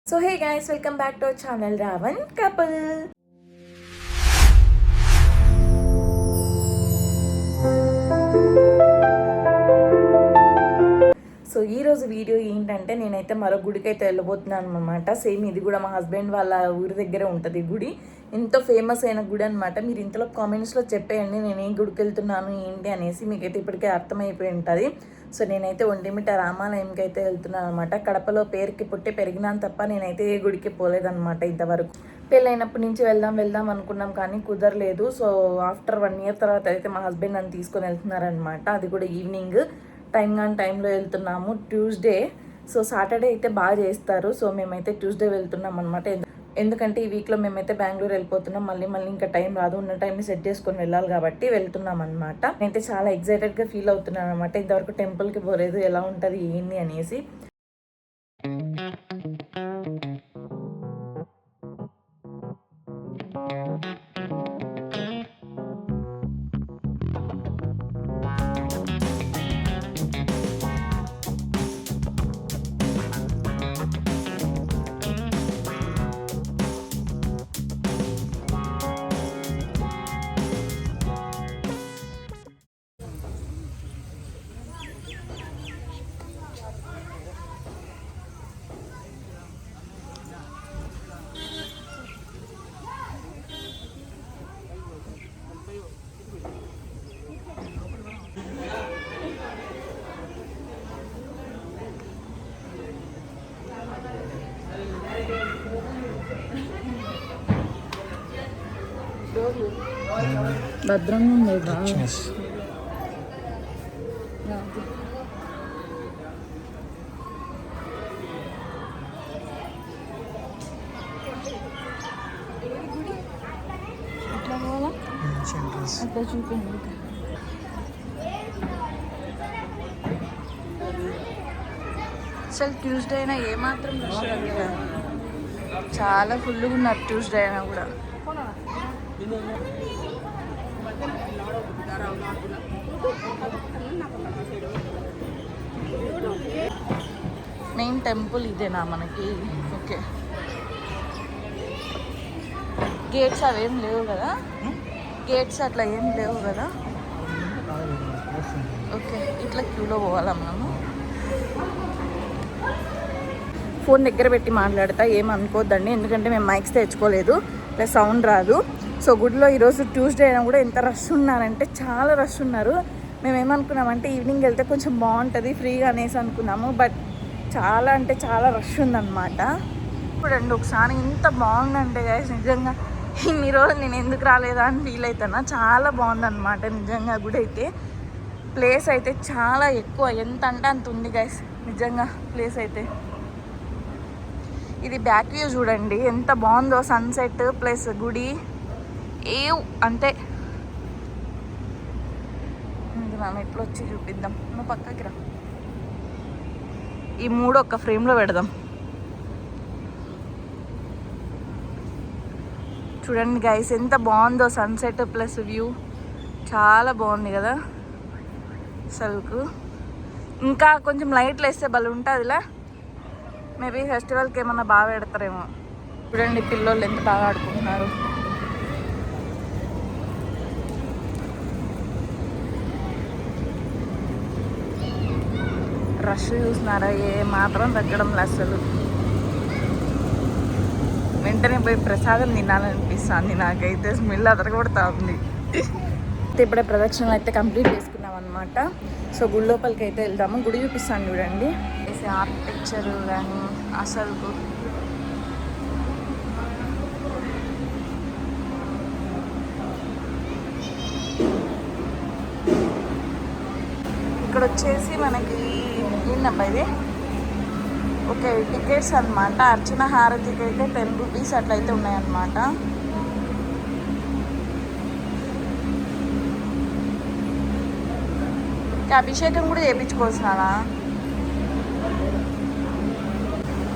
So hey guys, welcome back to our channel Ravan Couple. So ఈరోజు video ఏంటంటే నేనైతే మరో గుడికి అయితే వెళ్ళబోతున్నాను అనమాట. సేమ్ ఇది కూడా మా హస్బెండ్ వాళ్ళ ఊరి దగ్గరే ఉంటుంది గుడి. ఎంతో ఫేమస్ అయిన గుడి అనమాట. మీరు ఇంతలో కామెంట్స్లో చెప్పేయండి నేను ఏ గుడికి వెళ్తున్నాను ఏంటి అనేసి. మీకైతే ఇప్పటికే అర్థమైపోయి ఉంటుంది. సో నేనైతే ఒంటిమిట్ట రామాలయంకి అయితే వెళ్తున్నాను అనమాట. కడపలో పేరుకి పుట్టి పెరిగినాను తప్ప నేనైతే ఏ గుడికి పోలేదన్నమాట ఇంతవరకు. పెళ్ళైనప్పటి నుంచి వెళ్దాం అనుకున్నాం కానీ కుదరలేదు. సో ఆఫ్టర్ 1 year తర్వాత అయితే మా హస్బెండ్ నన్ను తీసుకొని వెళ్తున్నారనమాట. అది కూడా ఈవినింగ్ టైంలో వెళ్తున్నాము. ట్యూస్డే. సో సాటర్డే అయితే బాగా చేస్తారు. సో మేమైతే ట్యూస్డే వెళ్తున్నాం అనమాట. ఎందుకంటే ఈ వీక్లో మేమైతే బెంగళూరు వెళ్ళిపోతున్నాం. మళ్ళీ ఇంకా టైం రాదు. ఉన్న టైంని సెట్ చేసుకొని వెళ్ళాలి కాబట్టి వెళ్తున్నాం అనమాట. నేనైతే చాలా ఎక్సైటెడ్గా ఫీల్ అవుతున్నాను అనమాట. ఇంతవరకు టెంపుల్కి పోలేదు, ఎలా ఉంటుంది ఏంటి అనేసి. భద్రంగా ఉంది అట్లా చూపింది. అసలు ట్యూస్డే అయినా ఏమాత్రం రష్ కదా, చాలా ఫుల్గా ఉన్నారు ట్యూస్డే అయినా కూడా. మెయిన్ టెంపుల్ ఇదేనా మనకి? ఓకే, గేట్స్ అవేం లేవు కదా? గేట్స్ అట్లా ఏం లేవు కదా? ఓకే, ఇట్లా క్యూలో పోవాలా మనము? ఫోన్ దగ్గర పెట్టి మాట్లాడతా, ఏమనుకోద్దండి. ఎందుకంటే మేము మైక్స్ తెచ్చుకోలేదు, ప్లస్ సౌండ్ రాదు. సో గుడిలో ఈరోజు ట్యూస్డే అయినా కూడా ఎంత రష్ ఉన్నారంటే చాలా రష్ ఉన్నారు. మేము ఏమనుకున్నామంటే ఈవినింగ్ వెళ్తే కొంచెం బాగుంటుంది ఫ్రీగా అనేసి అనుకున్నాము. బట్ చాలా అంటే చాలా రష్ ఉందన్నమాట. చూడండి ఒకసారి ఎంత బాగుందంటే గైస్, నిజంగా ఇన్ని రోజులు నేను ఎందుకు రాలేదా అని ఫీల్ అవుతానా. చాలా బాగుందన్నమాట నిజంగా. గుడి అయితే ప్లేస్ అయితే చాలా ఎక్కువ, ఎంత అంటే అంత ఉంది గైస్ నిజంగా ప్లేస్ అయితే. ఇది బ్యాక్ వ్యూ చూడండి ఎంత బాగుందో, సన్సెట్ ప్లస్ గుడి అంటే మనం ఎట్లా వచ్చి చూపిద్దాం. నువ్వు పక్కకి రా, ఈ 3 ఒక్క ఫ్రేమ్లో పెడదాం. చూడండి గైస్ ఎంత బాగుందో సన్సెట్ ప్లస్ వ్యూ, చాలా బాగుంది కదా అసలుకు. ఇంకా కొంచెం లైట్లు వేస్తే భలే ఉంటుందిలా. మేబీ ఫెస్టివల్కి ఏమన్నా బాగా పెడతారేమో. చూడండి పిల్లోళ్ళు ఎంత బాగా ఆడుకుంటున్నారు. రష్ చూస్తున్నారా, ఏ మాత్రం తగ్గడం అసలు. వెంటనే పోయి ప్రసాదం తినాలనిపిస్తుంది నాకైతే, స్మెల్ అదరగొడతా ఉంది. ఇప్పుడే ప్రదక్షిణలు అయితే కంప్లీట్ చేసుకున్నాం అనమాట. సో గుడి లోపలికి అయితే వెళ్దాము. గుడి చూపిస్తాను చూడండి, ఆర్కిటెక్చర్ కానీ అసలు ఇక్కడ వచ్చేసి మనకి ఏంటబ్బా ఇది, ఓకే టికెట్స్ అనమాట. అర్చన హారతికి అయితే 10 rupees అట్లయితే ఉన్నాయన్నమాట. అభిషేకం కూడా చేయించుకోవచ్చునా?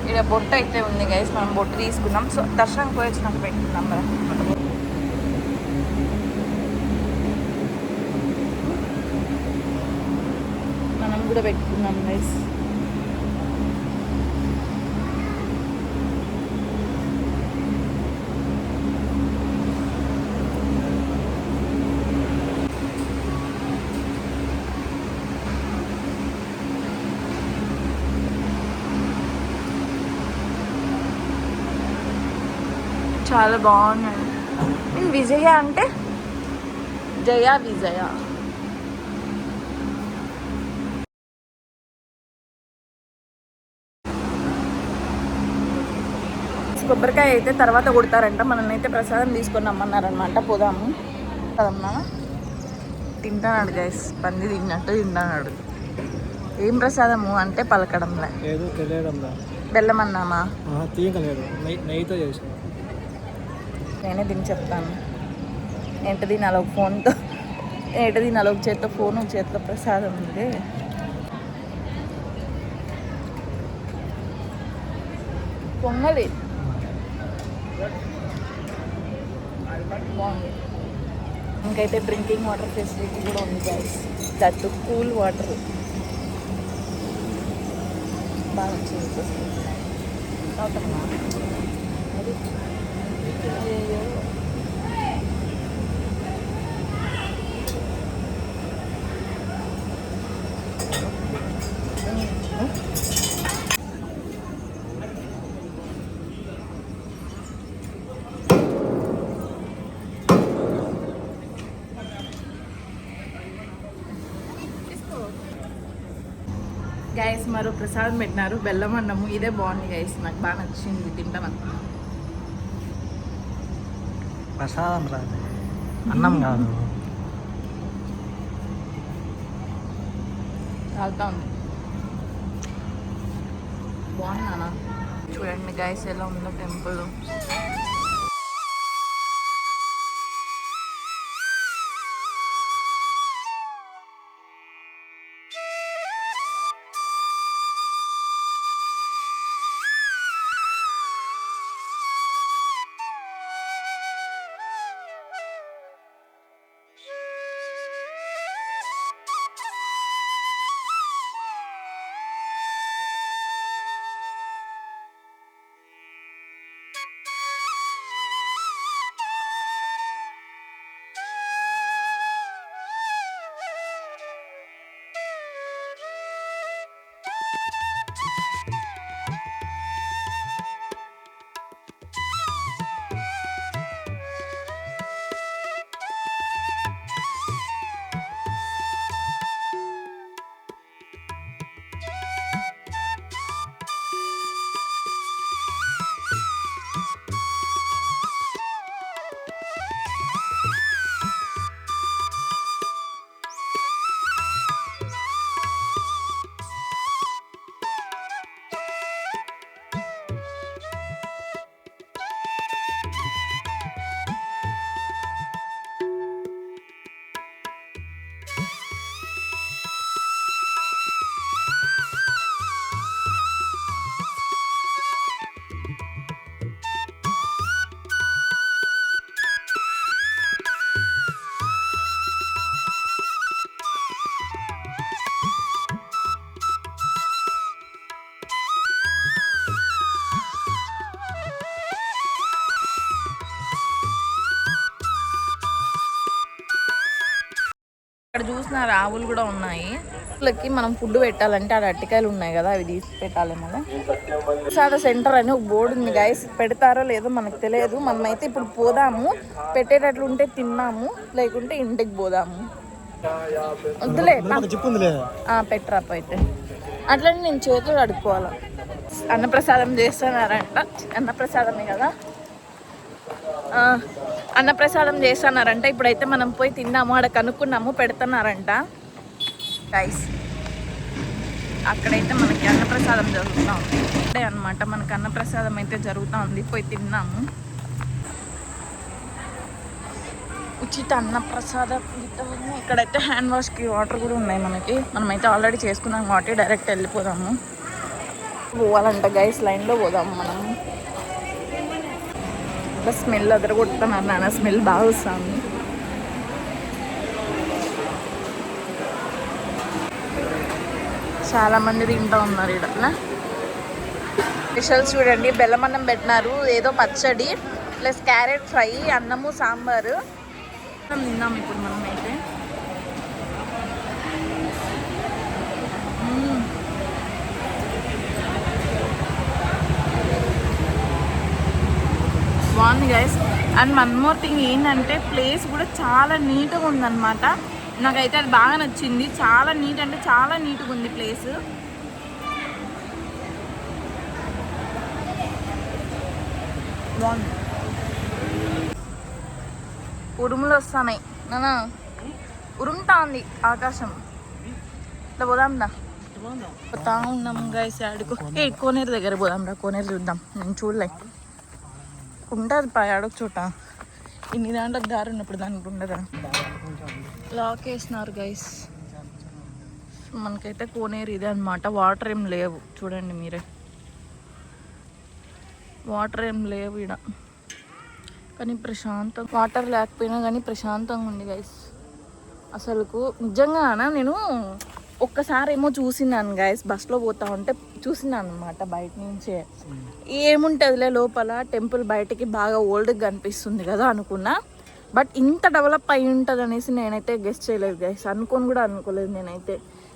ఇక్కడ బొట్టు అయితే ఉంది గైస్, మనం బొట్టు తీసుకున్నాం. సో దర్శనం పోయి వచ్చినాక పెట్టుకున్నాం కదా. మనం కూడా పెట్టుకున్నాం గైస్. చాలా బాగున్నాయి. విజయ అంటే జయ విజయ. కొబ్బరికాయ అయితే తర్వాత కొడతారంట, మనల్ని అయితే ప్రసాదం తీసుకొని రమ్మన్నారనమాట. పోదాము కదమ్మా. తింటానాడు గైస్, పంది తిన్నట్టు తింటానాడు. ఏం ప్రసాదము అంటే పలకడంలా, బెల్లం అన్నామా, నేనే దీన్ని చెప్తాను. ఏంటది నాలో ఫోన్తో, ఏంటది నాలో చేతితో ఫోను, చేతిలో ప్రసాదం ఉంది. పొంగలి బాగుంది. ఇంకైతే డ్రింకింగ్ వాటర్ ఫెసిలిటీ కూడా ఉంది గైస్, దట్ కూల్ వాటర్ బాగా వచ్చింది. అవుతామా అది అయ్యో. గైస్ మరో ప్రసాదం పెట్టినారు, బెల్లం అన్నము. ఇదే బాగుంది గైస్, నాకు బాగా నచ్చింది, తింటాను. ప్రసాదం రాదు, అన్నం కాదు. కాలుతా ఉంది, బాగుందా? చూడండి గైస్ ఎలా ఉందో టెంపుల్. ఇక్కడ చూసిన ఆవులు కూడా ఉన్నాయి. వాళ్ళకి మనం ఫుడ్ పెట్టాలంటే ఆడ అరటికాయలు ఉన్నాయి కదా, అవి తీసి పెట్టాలి. మళ్ళీ ప్రసాద సెంటర్ అని ఒక బోర్డు ఉంది గైస్, పెడతారో లేదో మనకు తెలియదు. మనమైతే ఇప్పుడు పోదాము, పెట్టేటట్లు ఉంటే తిన్నాము, లేకుంటే ఇంటికి పోదాము. వద్దులే పెట్టరాపు అయితే. అట్లనే నేను చేతులు కడుక్కోవాలి. అన్నప్రసాదం చేస్తున్నారంట, అన్నప్రసాదమే కదా, అన్నప్రసాదం చేస్తున్నారంట. ఇప్పుడైతే మనం పోయి తిన్నాము, ఆడ కనుక్కున్నాము, పెడుతున్నారంట గైస్. అక్కడైతే మనకి అన్నప్రసాదం జరుగుతూ ఉంది అంటే అనమాట, మనకి అన్నప్రసాదం అయితే జరుగుతూ ఉంది. పోయి తిన్నాము. ఉచిత అన్నప్రసాదం. ఇక్కడైతే హ్యాండ్ వాష్కి వాటర్ కూడా ఉన్నాయి మనకి. మనమైతే ఆల్రెడీ చేసుకున్నాం కాబట్టి డైరెక్ట్ వెళ్ళిపోదాము. పోవాలంట గైస్, లైన్లో పోదాం మనం. స్మెల్ అదరగొట్టుకున్నారు నాన్న, స్మెల్ బాగా వస్తుంది. చాలా మంది తింటూ ఉన్నారు ఇక్కడ. స్పెషల్స్ చూడండి, బెల్లం అన్నం పెట్టినారు, ఏదో పచ్చడి ప్లస్ క్యారెట్ ఫ్రై, అన్నము సాంబారు తిన్నాం ఇప్పుడు మనం అయితే. బాగుంది guys. And one more thing ఏంటంటే ప్లేస్ కూడా చాలా నీట్గా ఉందన్నమాట. నాకైతే అది బాగా నచ్చింది. చాలా నీట్ అంటే చాలా నీట్గా ఉంది ప్లేస్. బాగుంది. ఉరుములు వస్తున్నాయి నానా, ఉరుముతా ఉంది ఆకాశం. ఇట్లా పోదాందా, పోతా ఉన్నాం గైస్. ఆడుకో కోనేరు దగ్గర పోదాంరా, కోనేరు చూద్దాం. నేను చూడలే, ఉంటుంది పా ఆడొక చోట. ఇన్ని దాంట్లకు దారి ఉన్నప్పుడు దానికి ఉండదా. లాక్ వేసినారు గైస్. మనకైతే కోనేరు ఇదే అనమాట. వాటర్ ఏం లేవు చూడండి మీరే, వాటర్ ఏం లేవు ఇక్కడ. కానీ ప్రశాంతం, వాటర్ లేకపోయినా కానీ ప్రశాంతంగా ఉంది గైస్. అసలుకు నిజంగా నేను ఒక్కసారి ఏమో చూసినాను గైస్, బస్లో పోతా ఉంటే చూసినాను అనమాట బయట నుంచే. ఏముంటుందిలే లోపల, టెంపుల్ బయటకి బాగా ఓల్డ్గా కనిపిస్తుంది కదా అనుకున్నా. బట్ ఇంత డెవలప్ అయి ఉంటుంది అనేసి నేనైతే గెస్ట్ చేయలేదు గైస్. అనుకోని కూడా అనుకోలేదు నేనైతే.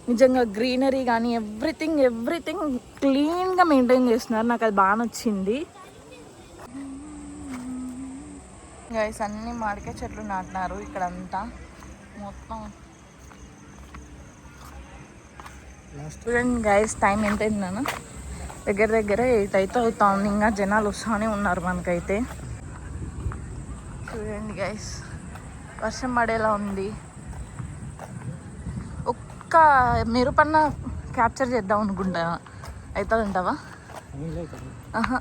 నిజంగా గ్రీనరీ కానీ ఎవ్రీథింగ్ క్లీన్గా మెయింటైన్ చేస్తున్నారు. నాకు అది బాగా నచ్చింది గైస్. అన్ని మామిడికాయ చెట్లు నాటినారు ఇక్కడంతా మొత్తం. చూడండి గైస్, టైం ఎంత అయింది నాన్న? దగ్గర 8 అయితే అవుతా ఉంది. ఇంకా జనాలు వస్తూనే ఉన్నారు మనకైతే. చూడండి గైస్, వర్షం పడేలా ఉంది. ఒక్క మెరుపన్న క్యాప్చర్ చేద్దాం అనుకుంటా, అవుతుందంటావా? ఆహా,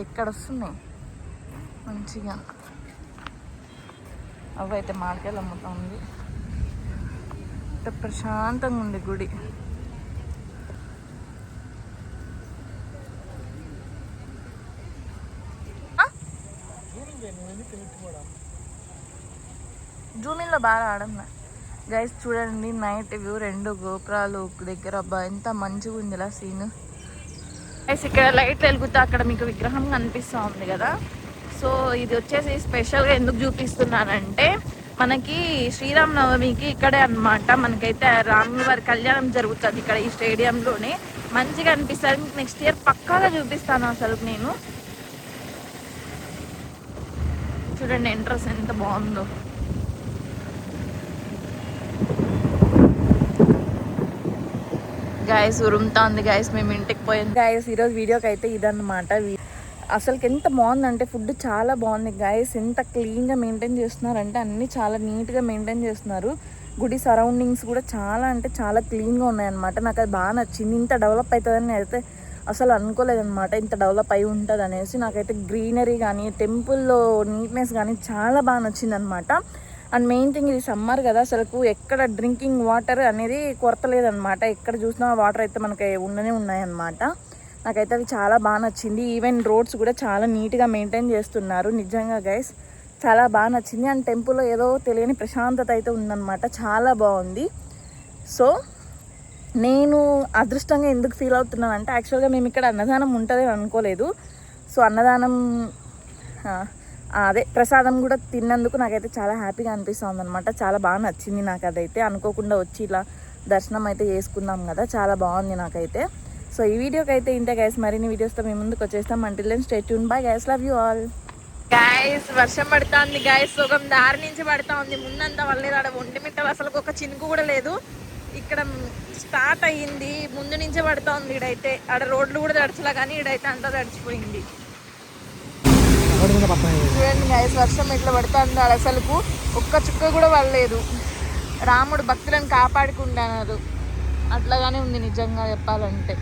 ఎక్కడ వస్తున్నాయి మంచిగా. అవి అయితే మామిడికాయలు అమ్ముతా ఉంది. ప్రశాంతంగా ఉంది గుడి. జూమిన్లో బాగా ఆడన్నా గైస్. చూడండి నైట్ వ్యూ, 2 గోపురాలు దగ్గర. అబ్బా ఎంత మంచిగా ఉంది ఇలా సీన్ గైస్. ఇక్కడ లైట్లు వెలుగుతా అక్కడ మీకు విగ్రహం కనిపిస్తూ ఉంది కదా. సో ఇది వచ్చేసి స్పెషల్గా ఎందుకు చూపిస్తున్నానంటే, మనకి శ్రీరామనవమికి ఇక్కడే అనమాట మనకైతే రాముల వారి కళ్యాణం జరుగుతుంది ఇక్కడ ఈ స్టేడియంలోనే. మంచిగా అనిపిస్తుంది. నెక్స్ట్ ఇయర్ పక్కాగా చూపిస్తాను అసలు నేను. చూడండి ఎంట్రన్స్ ఎంత బాగుందో. గాయస్ ఉరుముతా ఉంది గాయస్, మేము ఇంటికి పోయాం గాయస్. ఈరోజు వీడియోకి అయితే ఇదన్నమాట. అసలుకి ఎంత బాగుందంటే ఫుడ్ చాలా బాగుంది గాయస్. ఎంత క్లీన్గా మెయింటైన్ చేస్తున్నారంటే అన్నీ చాలా నీట్గా మెయింటైన్ చేస్తున్నారు. గుడి సరౌండింగ్స్ కూడా చాలా అంటే చాలా క్లీన్గా ఉన్నాయన్నమాట. నాకు అది బాగా నచ్చింది. ఇంత డెవలప్ అవుతుందని అయితే అసలు అనుకోలేదన్నమాట, ఇంత డెవలప్ అయి ఉంటుంది అనేసి. నాకైతే గ్రీనరీ కానీ టెంపుల్లో నీట్నెస్ కానీ చాలా బాగా నచ్చింది అనమాట. అండ్ మెయిన్ థింగ్, ఇది సమ్మర్ కదా, అసలు ఎక్కడ డ్రింకింగ్ వాటర్ అనేది కొరత లేదనమాట. ఎక్కడ చూసినా వాటర్ అయితే మనకి ఉన్నాయన్నమాట. నాకైతే అది చాలా బాగా నచ్చింది. ఈవెన్ రోడ్స్ కూడా చాలా నీట్గా మెయింటైన్ చేస్తున్నారు. నిజంగా గైస్ చాలా బాగా నచ్చింది. అండ్ టెంపుల్లో ఏదో తెలియని ప్రశాంతత అయితే ఉందన్నమాట. చాలా బాగుంది. సో నేను అదృష్టంగా ఎందుకు ఫీల్ అవుతున్నానంటే, యాక్చువల్గా మేము ఇక్కడ అన్నదానం ఉంటుంది అనుకోలేదు. సో అన్నదానం అదే ప్రసాదం కూడా తిన్నందుకు నాకైతే చాలా హ్యాపీగా అనిపిస్తుంది అనమాట. చాలా బాగా నచ్చింది నాకు. అదైతే అనుకోకుండా వచ్చి ఇలా దర్శనం అయితే చేసుకున్నాం కదా, చాలా బాగుంది నాకైతే. సో ఈ వీడియోకి అయితే ఇంతే గైస్. మరిన్ని వీడియోస్తో మేము ముందుకు వచ్చేస్తాం. Until then stay tune. Bye guys, love you all. Guys వర్షం పడుతుంది గైస్, సగం దారి నుంచి పడుతూ ఉంది. ముందంతా వల్లేదు, ఆడ ఒంటిమిట్టలు అసలు ఒక చినుకు కూడా లేదు. ఇక్కడ స్టార్ట్ అయ్యింది, ముందు నుంచే పడుతూ ఉంది. ఇడైతే ఆడ రోడ్లు కూడా తడిచలా, కానీ ఇడైతే అంతా తడిచిపోయింది. చూడండి గైస్, వర్షం ఇట్లా పడుతుంది. ఆడ అసలుకు ఒక్క చుక్క కూడా పడలేదు. రాముడు భక్తులను కాపాడుకుంటున్నారు, అట్లాగానే ఉంది నిజంగా చెప్పాలంటే.